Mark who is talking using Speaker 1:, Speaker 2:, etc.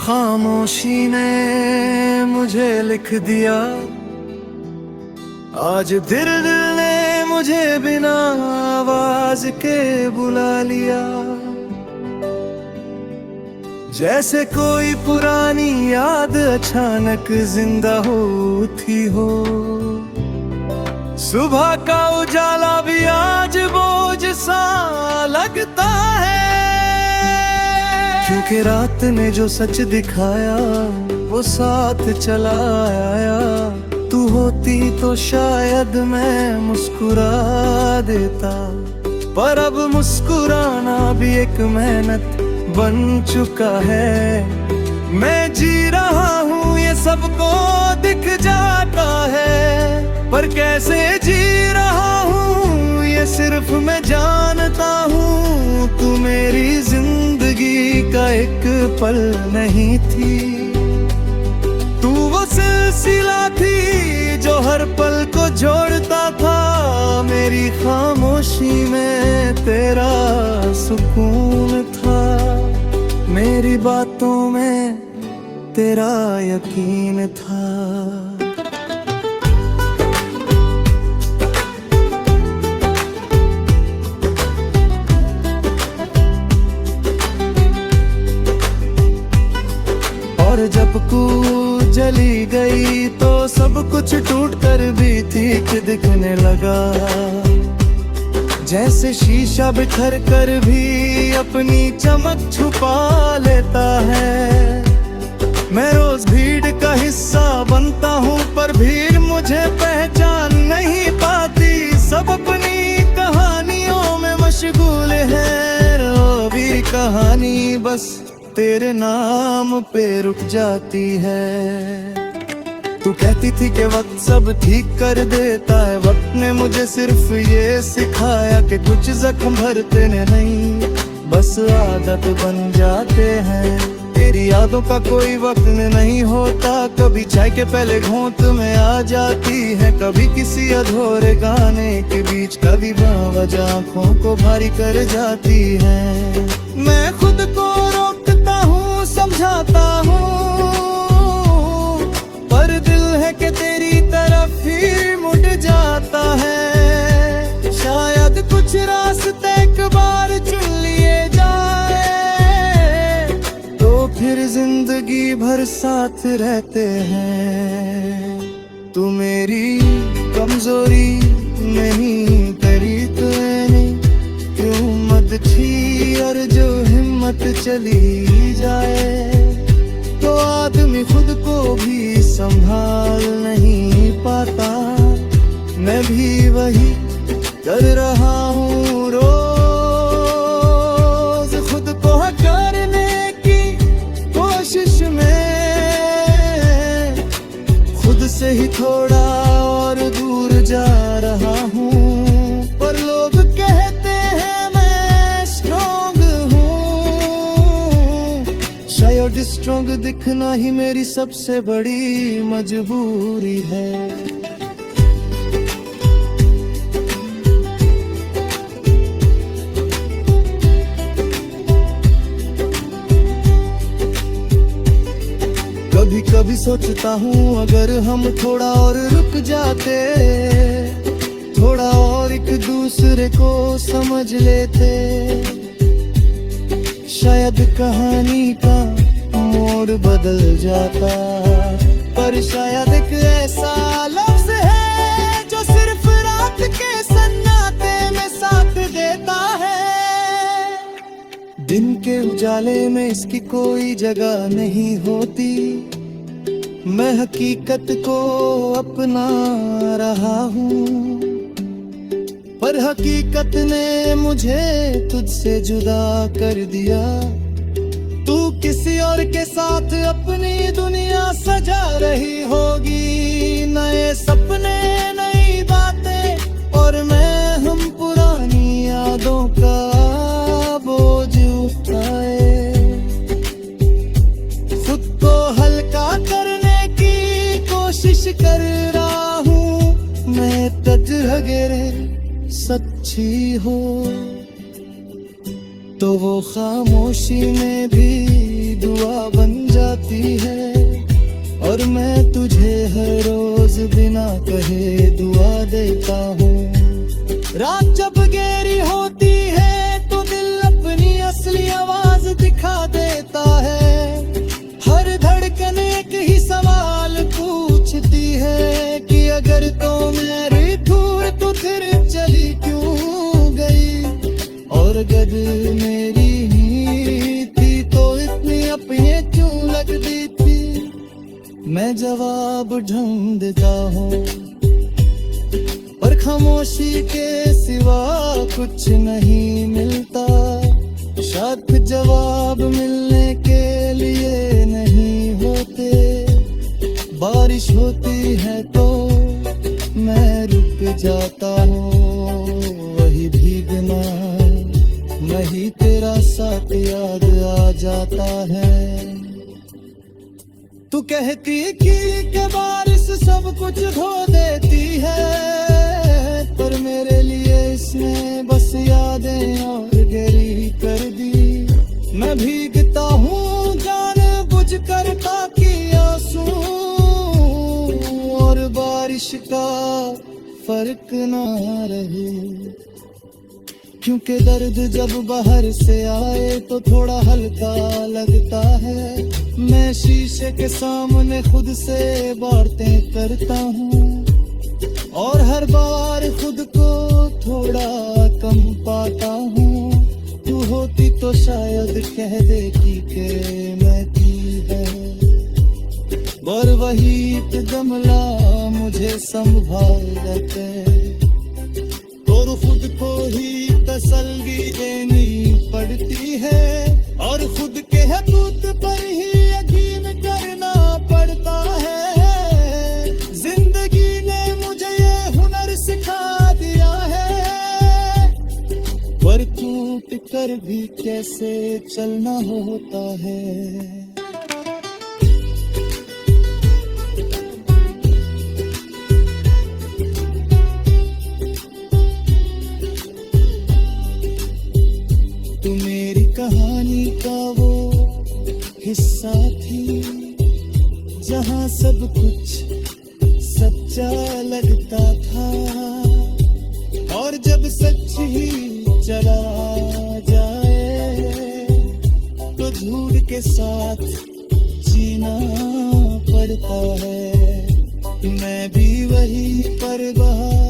Speaker 1: खामोशी ने मुझे लिख दिया, आज दिल ने मुझे बिना आवाज के बुला लिया। जैसे कोई पुरानी याद अचानक जिंदा होती हो, सुबह का उजाला भी आज बोझ सा लगता है। क्योंकि रात ने जो सच दिखाया वो साथ चला आया। तू होती तो शायद मैं मुस्कुरा देता, पर अब मुस्कुराना भी एक मेहनत बन चुका है। मैं जी रहा हूँ ये सबको दिख जाता है, पर कैसे जी रहा हूँ ये सिर्फ मैं जानता हूँ। तू मेरी जिंदगी का एक पल नहीं थी, तू वो सिलसिला थी जो हर पल को जोड़ता था। मेरी खामोशी में तेरा सुकून था, मेरी बातों में तेरा यकीन था। और जब कू जली गई तो सब कुछ टूट कर भी ठीक दिखने लगा। जैसे शीशा बिखर कर भी अपनी चमक छुपा लेता है। मैं रोज भीड़ का हिस्सा बनता हूँ, पर भीड़ मुझे पहचान नहीं पाती। सब अपनी कहानियों में मशगूल है, वो भी कहानी बस तेरे नाम पे रुक जाती है। तू कहती थी कि वक्त सब ठीक कर देता है, वक्त ने मुझे सिर्फ ये सिखाया कि कुछ जख्म भरते नहीं, बस आदत बन जाते हैं। तेरी यादों का कोई वक्त नहीं होता, कभी चाय के पहले घोंट में आ जाती है, कभी किसी अधूरे गाने के बीच, कभी बावजह आँखों को भारी कर जाती है। मैं खुद को रोकता हूँ, समझाता हूँ, पर दिल है कि तेरी तरफ ही मुड़ जाता है। शायद कुछ रास्ते एक बार चुन लिए जाए तो फिर जिंदगी भर साथ रहते हैं। तू मेरी कमजोरी नहीं करी तूने, क्यों मत थी और जो हिम्मत चली जाए तो आदमी खुद को भी संभाल नहीं पाता। मैं भी वही कर रहा हूँ रोज, खुद को करने की कोशिश में, खुद से ही थोड़ा और दूर जा रहा हूँ। पर लोग कहते हैं मैं स्ट्रॉन्ग हूँ, शायद स्ट्रॉन्ग दिखना ही मेरी सबसे बड़ी मजबूरी है। कभी कभी सोचता हूँ अगर हम थोड़ा और रुक जाते, थोड़ा और एक दूसरे को समझ लेते, शायद कहानी का मोड़ बदल जाता। पर शायद एक ऐसा लफ्ज है जो सिर्फ रात के सन्नाटे में साथ देता है। दिन के उजाले में इसकी कोई जगह नहीं होती, मैं हकीकत को अपना रहा हूँ, पर हकीकत ने मुझे तुझसे जुदा कर दिया। तू किसी और के साथ अपनी दुनिया सजा रही होगी, नए सपने नई बातें और मैं हम पुरानी यादों का बोझ उठाए। खुद को हल्का करने की कोशिश कर रहा हूँ मैं, तजरगे सच्ची हो तो वो खामोशी में भी दुआ बन जाती है, और मैं तुझे हर रोज बिना कहे दुआ देता हूँ। रात जब गहरी होती है तो दिल अपनी असली आवाज दिखा देता है। हर धड़कन एक ही सवाल पूछती है कि अगर तो मेरी दूर तो फिर चली क्यों गई, और अगर मेरी ही थी तो इतनी अपनी क्यों लगती थी। मैं जवाब ढूंढ देता हूँ, पर खामोशी के सिवा कुछ नहीं मिलता। शायद जवाब मिलने के लिए नहीं होते। बारिश होती है तो मैं रुक जाता हूँ, वही भीगना वही तेरा साथ याद आ जाता है। तू कहती कि बारिश सब कुछ धो देती है, पर मेरे लिए इसने बस यादें और गहरी कर दी। मैं भीगता हूँ जानबूझ कर ताकि आंसू और बारिश का फर्क ना रहे। क्योंकि दर्द जब बाहर से आए तो थोड़ा हल्का लगता है। मैं शीशे के सामने खुद से बातें करता हूँ, और हर बार खुद को थोड़ा कम पाता हूँ। तू होती तो शायद कह देती कि मैं थी है, पर वही जमला मुझे संभालते, और खुद को ही तसल्ली देनी पड़ती है, और खुद के हकूक पर ही यकीन करना पड़ता है। जिंदगी ने मुझे ये हुनर सिखा दिया है, पर टूट कर भी कैसे चलना होता है। तू मेरी कहानी का वो हिस्सा थी जहाँ सब कुछ सच्चा लगता था, और जब सच ही चला जाए तो झूठ के साथ जीना पड़ता है। मैं भी वही पर बहा